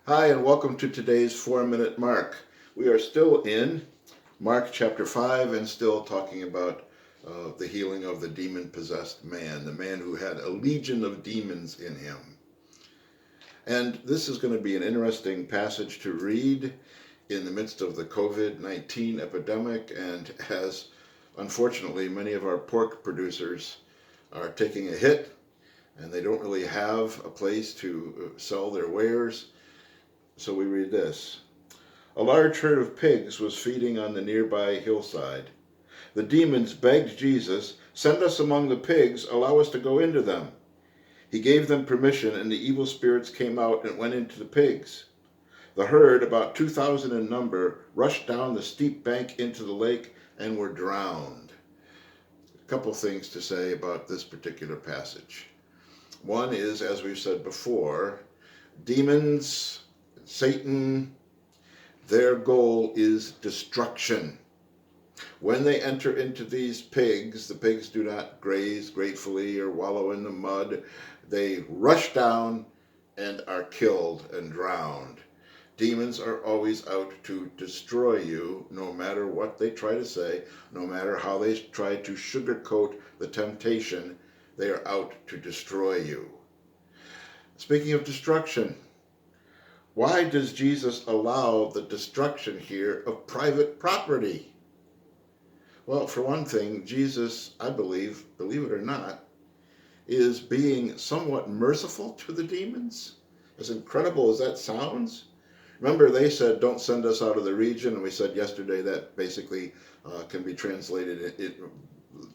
Hi, and welcome to today's 4-Minute Mark. We are still in Mark chapter 5 and still talking about the healing of the demon-possessed man, the man who had a legion of demons in him. And this is going to be an interesting passage to read in the midst of the COVID-19 epidemic, and as unfortunately many of our pork producers are taking a hit and they don't really have a place to sell their wares. So we read this. A large herd of pigs was feeding on the nearby hillside. The demons begged Jesus, "Send us among the pigs, allow us to go into them." He gave them permission, and the evil spirits came out and went into the pigs. The herd, about 2,000 in number, rushed down the steep bank into the lake and were drowned. A couple things to say about this particular passage. One is, as we've said before, demons, Satan, their goal is destruction. When they enter into these pigs, the pigs do not graze gratefully or wallow in the mud. They rush down and are killed and drowned. Demons are always out to destroy you, no matter what they try to say, no matter how they try to sugarcoat the temptation, they are out to destroy you. Speaking of destruction, why does Jesus allow the destruction here of private property? Well, for one thing, Jesus, I believe it or not, is being somewhat merciful to the demons. As incredible as that sounds. Remember, they said, "Don't send us out of the region," and we said yesterday that basically can be translated,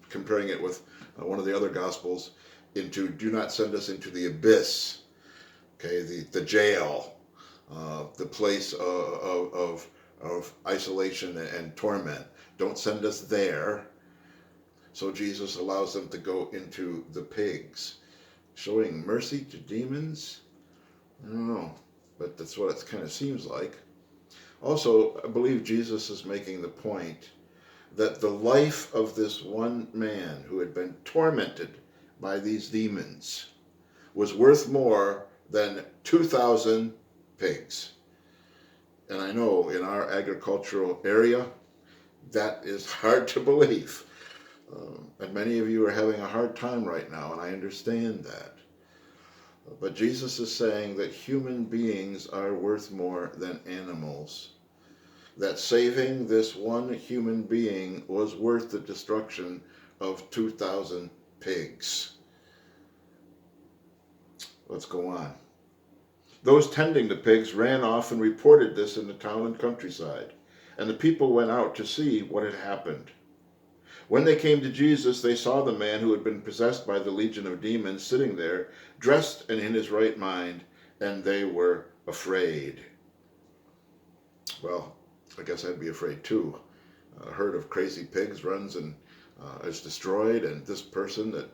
comparing it with one of the other Gospels, into "Do not send us into the abyss," okay, the jail. The place of isolation and torment. Don't send us there. So Jesus allows them to go into the pigs. Showing mercy to demons? I don't know, but that's what it kind of seems like. Also, I believe Jesus is making the point that the life of this one man who had been tormented by these demons was worth more than 2,000 pigs. And I know in our agricultural area, that is hard to believe. And many of you are having a hard time right now, and I understand that. But Jesus is saying that human beings are worth more than animals. That saving this one human being was worth the destruction of 2,000 pigs. Let's go on. Those tending the pigs ran off and reported this in the town and countryside, and the people went out to see what had happened. When they came to Jesus, they saw the man who had been possessed by the legion of demons sitting there, dressed and in his right mind, and they were afraid. Well, I guess I'd be afraid too. A herd of crazy pigs runs and is destroyed, and this person that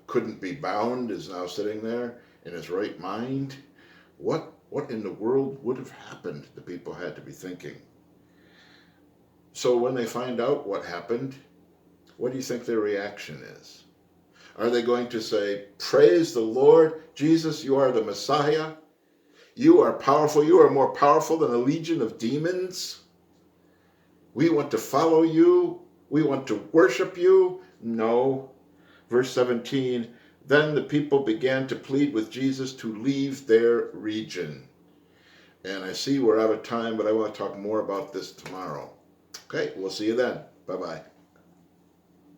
couldn't be bound is now sitting there in his right mind. What in the world would have happened, the people had to be thinking. So when they find out what happened, what do you think their reaction is? Are they going to say, "Praise the Lord, Jesus, you are the Messiah. You are powerful. You are more powerful than a legion of demons. We want to follow you. We want to worship you"? No. Verse 17, then the people began to plead with Jesus to leave their region. And I see we're out of time, but I want to talk more about this tomorrow. Okay, we'll see you then. Bye-bye.